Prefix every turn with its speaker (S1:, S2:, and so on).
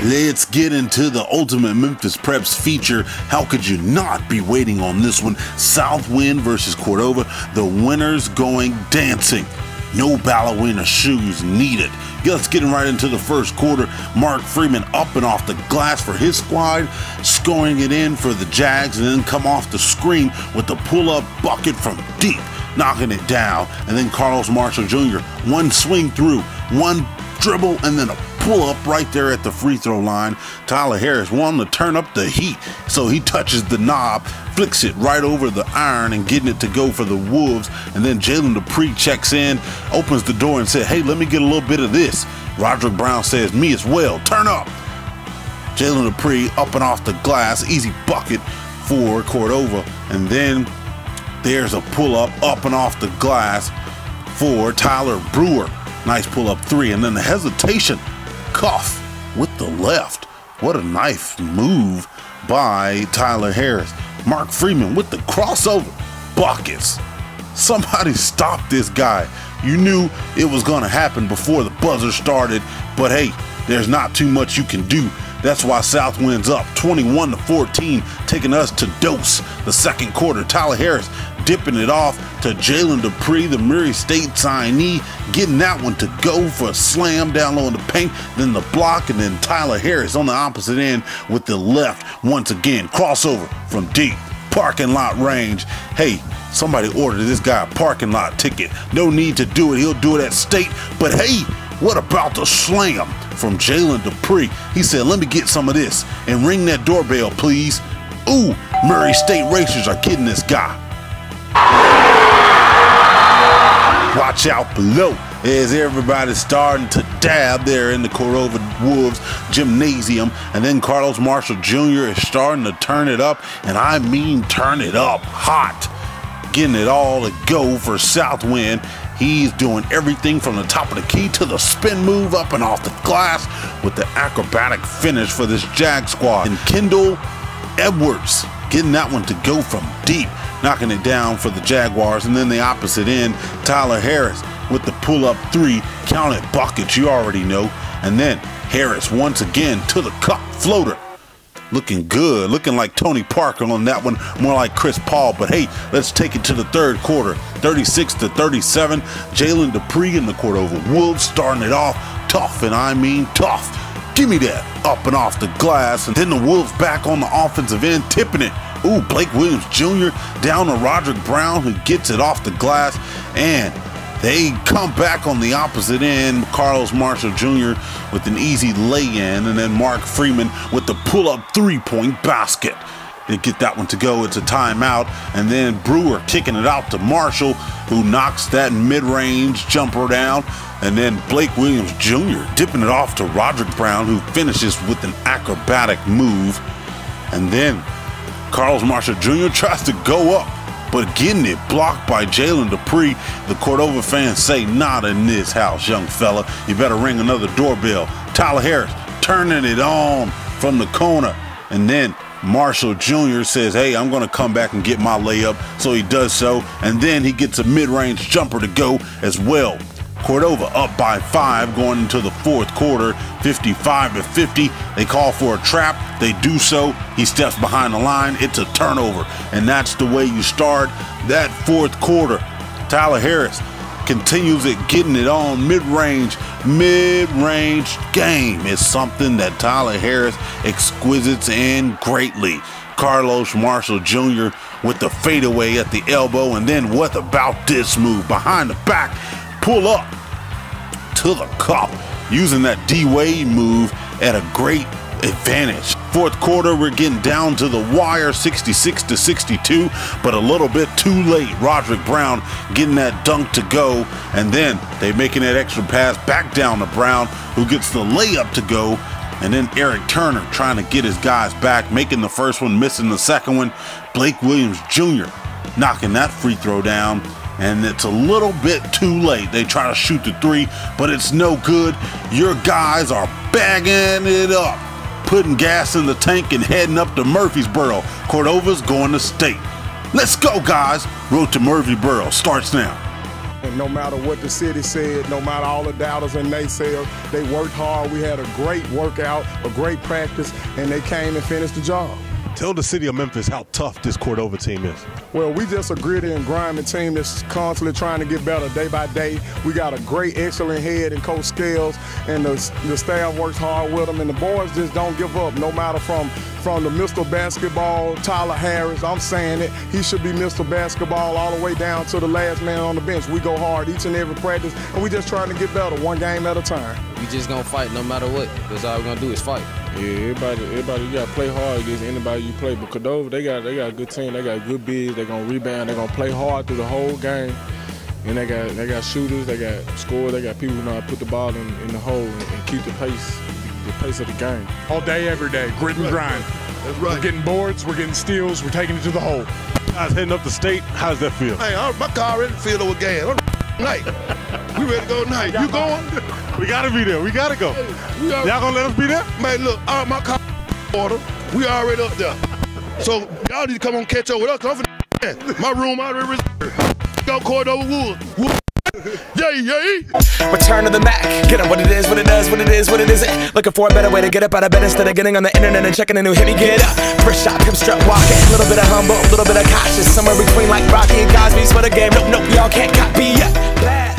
S1: Let's get into the Ultimate Memphis Preps feature. How could you not be waiting on this one? Southwind versus Cordova. The winners going dancing. No ballerina shoes needed. Let's get right into the first quarter. Mark Freeman up and off the glass for his squad, scoring it in for the Jags, and then come off the screen with the pull-up bucket from deep, knocking it down. And then Carlos Marshall Jr., one swing through, one dribble, and then a pull up right there at the free throw line. Tyler Harris wanting to turn up the heat, so he touches the knob, flicks it right over the iron and getting it to go for the Wolves. And then Jalen Dupree checks in, opens the door and said, hey, let me get a little bit of this. Roderick Brown says, me as well, turn up. Jalen Dupree up and off the glass, easy bucket for Cordova. And then there's a pull up and off the glass for Tyler Brewer. Nice pull-up three, and then the hesitation cuff with the left. What a nice move by Tyler Harris. Mark Freeman with the crossover buckets. Somebody stop this guy. You knew it was going to happen before the buzzer started, but hey, there's not too much you can do. That's why Southwind's up 21-14, taking us to dose the second quarter. Tyler Harris dipping it off to Jalen Dupree, the Murray State signee, getting that one to go for a slam down low in the paint, then the block, and then Tyler Harris on the opposite end with the left. Once again, crossover from deep, parking lot range. Hey, somebody ordered this guy a parking lot ticket. No need to do it. He'll do it at State. But hey, what about the slam from Jalen Dupree? He said, let me get some of this and ring that doorbell, please. Ooh, Murray State Racers are getting this guy. Watch out below as everybody's starting to dab there in the Cordova Wolves gymnasium. And then Carlos Marshall Jr. is starting to turn it up, and I mean turn it up hot. Getting it all to go for Southwind. He's doing everything from the top of the key to the spin move up and off the glass with the acrobatic finish for this Jag squad. And Kendall Edwards getting that one to go from deep, knocking it down for the Jaguars. And then the opposite end, Tyler Harris with the pull-up three, counted buckets, you already know. And then Harris once again to the cup floater. Looking good, looking like Tony Parker on that one, more like Chris Paul. But hey, let's take it to the third quarter. 36-37, Jalen Dupree and the Cordova Wolves starting it off tough, and I mean tough. Give me that up and off the glass. And then the Wolves back on the offensive end, tipping it. Ooh, Blake Williams Jr. down to Roderick Brown, who gets it off the glass. And they come back on the opposite end. Carlos Marshall Jr. with an easy lay-in, and then Mark Freeman with the pull-up three-point basket. They get that one to go. It's a timeout. And then Brewer kicking it out to Marshall, who knocks that mid-range jumper down. And then Blake Williams Jr. dipping it off to Roderick Brown, who finishes with an acrobatic move. And then Carlos Marshall Jr. tries to go up, but getting it blocked by Jalen Dupree. The Cordova fans say, not in this house, young fella. You better ring another doorbell. Tyler Harris turning it on from the corner. And then Marshall Jr. says, hey, I'm going to come back and get my layup. So he does so. And then he gets a mid-range jumper to go as well. Cordova up by 5 going into the fourth quarter, 55-50. They call for a trap. They do so. He steps behind the line. It's a turnover. And that's the way you start that fourth quarter. Tyler Harris continues it, getting it on mid-range game is something that Tyler Harris exquisites in greatly. Carlos Marshall Jr. with the fadeaway at the elbow. And then what about this move? Behind the back, pull up to the cup, using that D-Wade move at a great advantage. Fourth quarter, we're getting down to the wire, 66-62, but a little bit too late. Roderick Brown getting that dunk to go, and then they making that extra pass back down to Brown, who gets the layup to go. And then Eric Turner trying to get his guys back, making the first one, missing the second one. Blake Williams Jr. knocking that free throw down. And it's a little bit too late. They try to shoot the three, but it's no good. Your guys are bagging it up, putting gas in the tank and heading up to Murfreesboro. Cordova's going to State. Let's go, guys. Road to Murfreesboro starts now.
S2: And no matter what the city said, no matter all the doubters and naysayers, they worked hard. We had a great workout, a great practice, and they came and finished the job.
S3: Tell the city of Memphis how tough this Cordova team is.
S2: Well, we just a gritty and grimy team that's constantly trying to get better day by day. We got a great, excellent head in Coach Scales, and the staff works hard with them, and the boys just don't give up, no matter from the Mr. Basketball, Tyler Harris, I'm saying it, he should be Mr. Basketball all the way down to the last man on the bench. We go hard each and every practice, and we just trying to get better, one game at a time.
S4: We just gonna fight no matter what. That's all we're gonna do is fight.
S5: Yeah, everybody, you gotta play hard against anybody you play. But Cordova, they got a good team. They got good bigs. They gonna rebound. They gonna play hard through the whole game. And they got shooters. They got scorers. They got people who know how to put the ball in the hole and keep the pace of the game.
S6: All day, every day, grit and grind.
S3: That's right.
S6: We're getting boards. We're getting steals. We're taking it to the hole.
S3: Guys heading up the state. How does that feel?
S7: Hey, my car already filled up with gas. Night. We ready to go tonight. You going?
S3: We gotta be there. We gotta go. Y'all gonna let us be there?
S7: Man, look, my car order. We already up there. So y'all need to come on catch up with us. I'm finna my room already reserved. Go Cordova Woods. Yay.
S8: Return to the Mac. Get up what it is, what it does, what it is, what it isn't. Looking for a better way to get up out of bed instead of getting on the internet and checking a new hit. Me get up. First shot, come strut walking. A little bit of humble, a little bit of cautious. Somewhere between like Rocky and Cosby's for the game. Nope, y'all can't copy yet.